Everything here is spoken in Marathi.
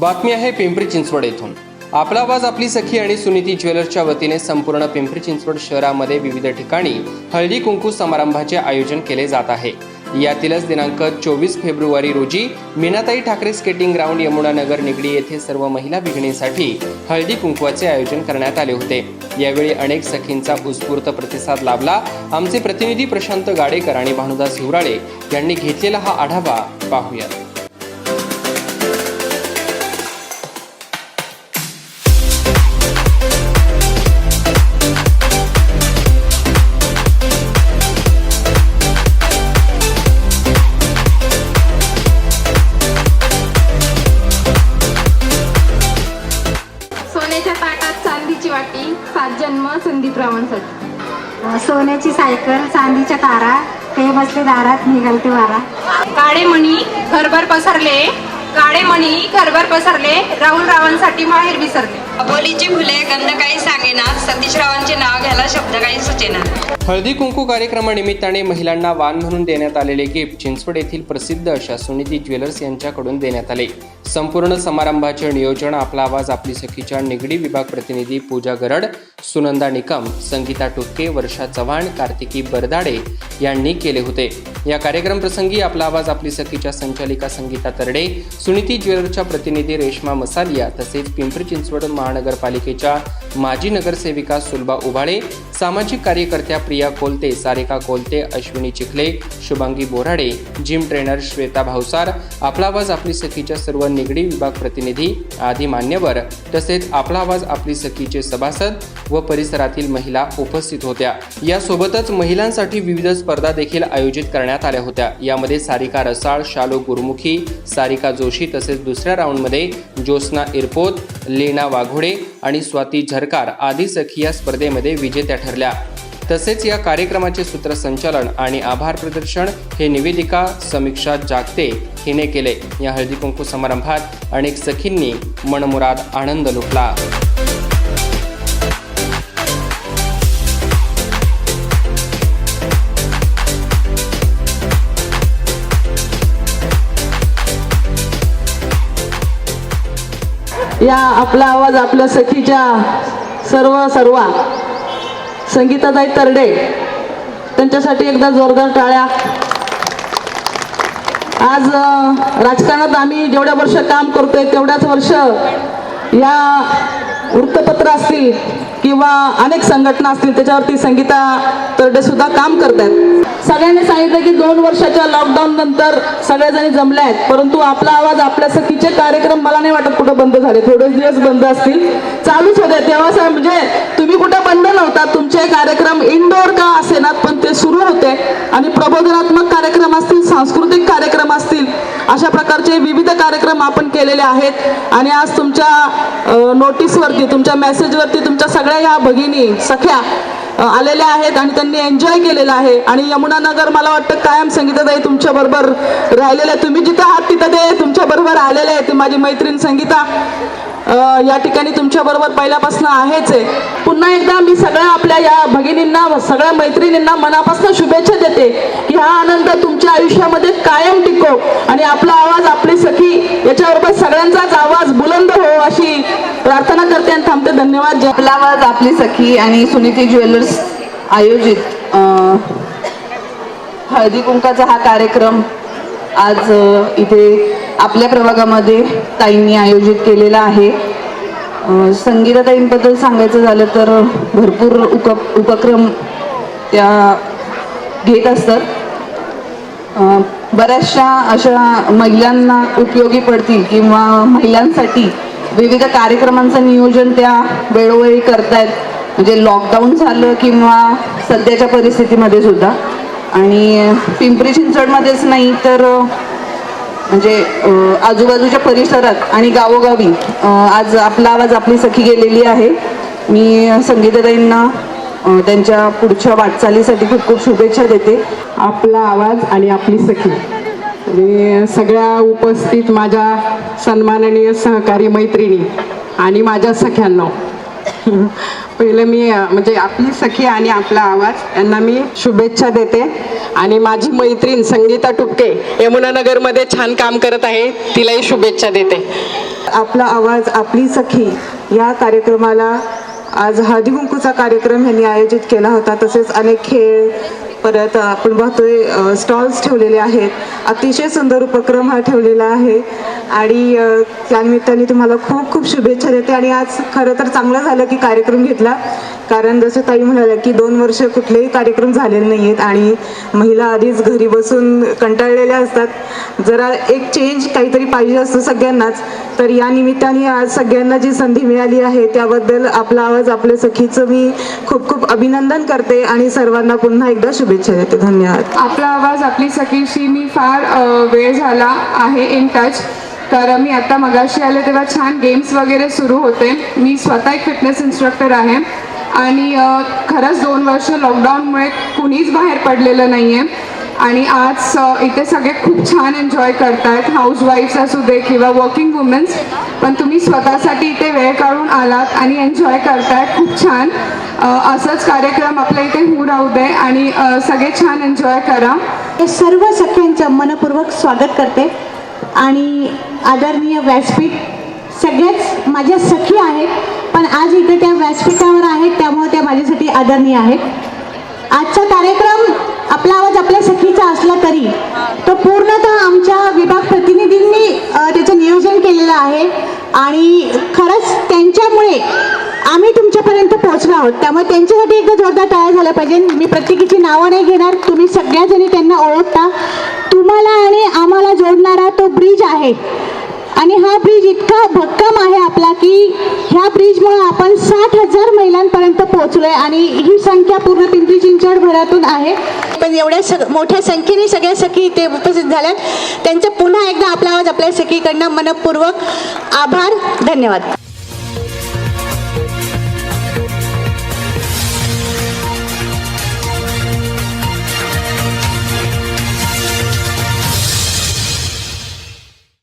बातमी आहे पिंपरी चिंचवड येथून। आपला आवाज आपली सखी आणि सुनीती ज्वेलर्सच्या वतीने संपूर्ण पिंपरी चिंचवड शहरामध्ये विविध ठिकाणी हळदी कुंकू समारंभाचे आयोजन केले जात आहे। यातीलच दिनांक 24 फेब्रुवारी रोजी मीनाताई ठाकरे स्केटिंग ग्राउंड यमुनानगर निगडी येथे सर्व महिला भगिनींसाठी हळदी कुंकवाचे आयोजन करण्यात आले होते। यावेळी अनेक सखींचा उत्स्फूर्त प्रतिसाद लाभला। आमचे प्रतिनिधी प्रशांत गाडेकर आणि भानुदास हिवराळे यांनी घेतलेला हा आढावा पाहूया। सोन्याच्या ताटात चांदीची वाटी, 7 जन्म संदीप रावणसाठी। सोन्याची सायकल, चांदीच्या तारा, ते बसले दारात निघालते वारा। काळे मणी घरभर पसरले, काळे मणी घरभर पसरले, राहुल रावणसाठी माहेर विसरले। अबोलीची फुले गंध काही सांगेना, सतीश रावांचे नाव घ्यायला शब्द काही सुचेना। हळदी कुंकू कार्यक्रमानिमित्ताने महिलांना वाण म्हणून देण्यात आलेले गिफ्ट चिंचवड येथील प्रसिद्ध अशा सुनीती ज्वेलर्स यांच्याकडून देण्यात आले। संपूर्ण समारंभाचे नियोजन आपला आवाज आपली सखीच्या निगडी विभाग प्रतिनिधी पूजा गरड, सुनंदा निकम, संगीता टुक्के, वर्षा चव्हाण, कार्तिकी बरदाडे यांनी केले होते। या कार्यक्रम प्रसंगी आपला आवाज आपली सखीच्या संचालिका संगीता तरडे, सुनीती ज्वेलर्सच्या प्रतिनिधी रेश्मा मसालिया तसेच पिंपरी चिंचवड महानगरपालिकेच्या माजी नगरसेविका सुलभा उभाळे, सामाजिक कार्यकर्त्या प्रिया कोलते, सारिका कोलते, अश्विनी चिखले, शुभांगी बोराडे, जिम ट्रेनर श्वेता भावसार, आपला आवाज आपली सखीच्या सर्व निगडी विभाग प्रतिनिधी आदी मान्यवर तसेच आपला आवाज आपली सखीचे सभासद व परिसरातील महिला उपस्थित होत्या। यासोबतच महिलांसाठी विविध स्पर्धा देखील आयोजित करण्यात आल्या होत्या। यामध्ये सारिका रसाळ, शालू गुरुमुखी, सारिका जोशी तसेच दुसऱ्या राऊंडमध्ये ज्योत्स्ना इरपोत, लीना वाघोडे आणि स्वाती झरकार आदी सखी या स्पर्धेमध्ये विजेत्या ठरल्या। तसेच या कार्यक्रमाचे सूत्रसंचालन आणि आभार प्रदर्शन हे निवेदिका समीक्षा जागते हिने केले। या हळदी कुंकू समारंभात अनेक सखींनी मनमुराद आनंद लुटला। या आपला आवाज आपल्या सखीच्या सर्वा संगीताताई तरडे त्यांच्यासाठी एकदा जोरदार टाळ्या। आज राजकारणात आम्ही जेवढ्या वर्ष काम करतोय तेवढ्याच वर्ष या वृत्तपत्र असतील किंवा अनेक संघटना असतील त्याच्यावरती संगीता तरडे सुद्धा काम करतात। सगळ्यांनी सांगितलं की 2 वर्षाच्या लॉकडाऊन नंतर सगळेजणी जमले आहेत, परंतु आपला आवाज आपल्या सखीचे कार्यक्रम मला नाही वाटत कुठं बंद झाले, थोडेच दिवस बंद असतील, चालूच होते। तेव्हा म्हणजे तुम्ही कुठं बंद नव्हता, तुमचे कार्यक्रम इंडोर का असेनात पण ते सुरू होते आणि प्रबोधनात्मक कार्यक्रम असतील, सांस्कृतिक कार्यक्रम असतील, अशा प्रकारचे विविध कार्यक्रम आपण केलेले आहेत। आणि आज तुमच्या नोटीसवरती, तुमच्या मेसेजवरती तुमच्या सगळ्या या भगिनी सख्या आलेल्या आहेत आणि त्यांनी एन्जॉय केलेला आहे। आणि यमुनानगर मला वाटतं कायम संगीताताई तुमच्या बरोबर राहिलेले, तुम्ही जिथे आहात तिथं ते तुमच्या बरोबर आलेले आहेत। ती माझी मैत्रीण संगीता या ठिकाणी तुमच्या बरोबर पहिल्यापासून आहेच आहे। पुन्हा एकदा मी सगळ्या आपल्या या भगिनींना, सगळ्या मैत्रिणींना मनापासून शुभेच्छा देते की हा आनंद तुमच्या आयुष्यामध्ये कायम टिको आणि आपला आवाज आपली सखी याच्याबरोबर सगळ्यांचाच आवाज बुलंद हो अशी प्रार्थना करते आणि थांबते। धन्यवाद। आपला आवाज आपली सखी आणि सुनीती ज्वेलर्स आयोजित हळदी कुंकाचा हा कार्यक्रम आज इथे आपल्या प्रभागामध्ये ताईंनी आयोजित केलेला आहे। संगीताताईंबद्दल सांगायचं झालं तर भरपूर उपक्रम त्या घेत असतात। बऱ्याचशा अशा महिलांना उपयोगी पडतील किंवा महिलांसाठी विविध कार्यक्रमांचं नियोजन त्या वेळोवेळी करतायत, म्हणजे लॉकडाऊन झालं किंवा सध्याच्या परिस्थितीमध्ये सुद्धा। आणि पिंपरी चिंचवडमध्येच नाही तर म्हणजे आजूबाजूच्या परिसरात आणि गावोगावी आज आपला आवाज आपली सखी गेलेली आहे। मी संगीताताईंना त्यांच्या पुढच्या वाटचालीसाठी खूप खूप शुभेच्छा देते। आपला आवाज आणि आपली सखी आणि सगळ्या उपस्थित माझ्या सन्माननीय सहकारी मैत्रिणी आणि माझ्या सख्यांना पहिले मी म्हणजे आपली सखी आणि आपला आवाज यांना मी शुभेच्छा देते। आणि माझी मैत्रीण संगीता टुक्के यमुनानगरमध्ये छान काम करत आहे, तिलाही शुभेच्छा देते। आपला आवाज आपली सखी या कार्यक्रमाला आज हळदी कुंकूचा कार्यक्रम यांनी आयोजित केला होता. तसेच अनेक खेळ, परत आपण पाहतोय स्टॉल्स ठेवलेले आहेत. अतिशय सुंदर उपक्रम हा ठेवलेला आहे आणि त्यानिमित्ताने तुम्हाला खूप खूप शुभेच्छा देते. आणि आज खरं तर चांगलं झालं की कार्यक्रम घेतला, कारण जसं ताई म्हणाल्या की 2 वर्ष कुठलेही कार्यक्रम झालेले नाही आहेत आणि महिला आधीच घरी बसून कंटाळलेल्या असतात. जरा एक चेंज काहीतरी पाहिजे असतो सगळ्यांनाच. तर या निमित्ताने आज सगळ्यांना जी संधी मिळाली आहे त्याबद्दल आपला आवाज आपल्या सखीचं मी खूप खूप अभिनंदन करते आणि सर्वांना पुन्हा एकदा शुभेच्छा देते. धन्यवाद. आपला आवाज आपली सखीशी मी फार वेळ झाला आहे इन टच. तर मी आता मगाशी आले तेव्हा छान गेम्स वगैरे सुरू होते. मी स्वतः एक फिटनेस इन्स्ट्रक्टर आहे आणि खरंच 2 वर्ष लॉकडाऊनमुळे कुणीच बाहेर पडलेलं नाही आहे आणि आज इथे सगळे खूप छान एन्जॉय करतायत, हाऊसवाईफ्स असू दे किंवा वर्किंग वुमेन्स. पण तुम्ही स्वतःसाठी इथे वेळ काढून आलात आणि एन्जॉय करतायत, खूप छान. असंच कार्यक्रम आपल्या इथे होऊ राहू दे आणि सगळे छान एन्जॉय करा. सर्व सख्यांचं मनपूर्वक स्वागत करते आणि आदरणीय व्यासपीठ सगळ्याच माझ्या सखी आहेत, पण आज इथे त्या व्यासपीठावर आहेत त्यामुळे त्या माझ्यासाठी आदरणीय आहेत. आजचा कार्यक्रम आपला आवाज आपल्या सखीचा असला तरी तो पूर्णतः आमच्या विभाग प्रतिनिधींनी त्याचं नियोजन केलेलं आहे आणि खरंच त्यांच्यामुळे आम्ही तुमच्यापर्यंत पोहोचलो आहोत. त्यामुळे त्यांच्यासाठी एकदा जोरदार टाळ्या झाल्या पाहिजे. मी प्रत्येकीची नावं नाही घेणार, तुम्ही सगळ्याजणी त्यांना ओळखता. तुम्हाला आणि आम्हाला जोडणारा तो ब्रिज आहे आणि हा ब्रिज इतका भक्कम आहे आपला की ह्या ब्रिजमुळे आपण 60,000 महिलांपर्यंत पोहोचलोय आणि ही संख्या पूर्ण पिंपरी चिंचवड भरातून आहे. पण एवढ्या मोठ्या संख्येने सगळ्या सखी इथे उपस्थित झाल्यात, त्यांचं पुन्हा एकदा आपला आवाज आपल्या सखीकडनं मनपूर्वक आभार. धन्यवाद.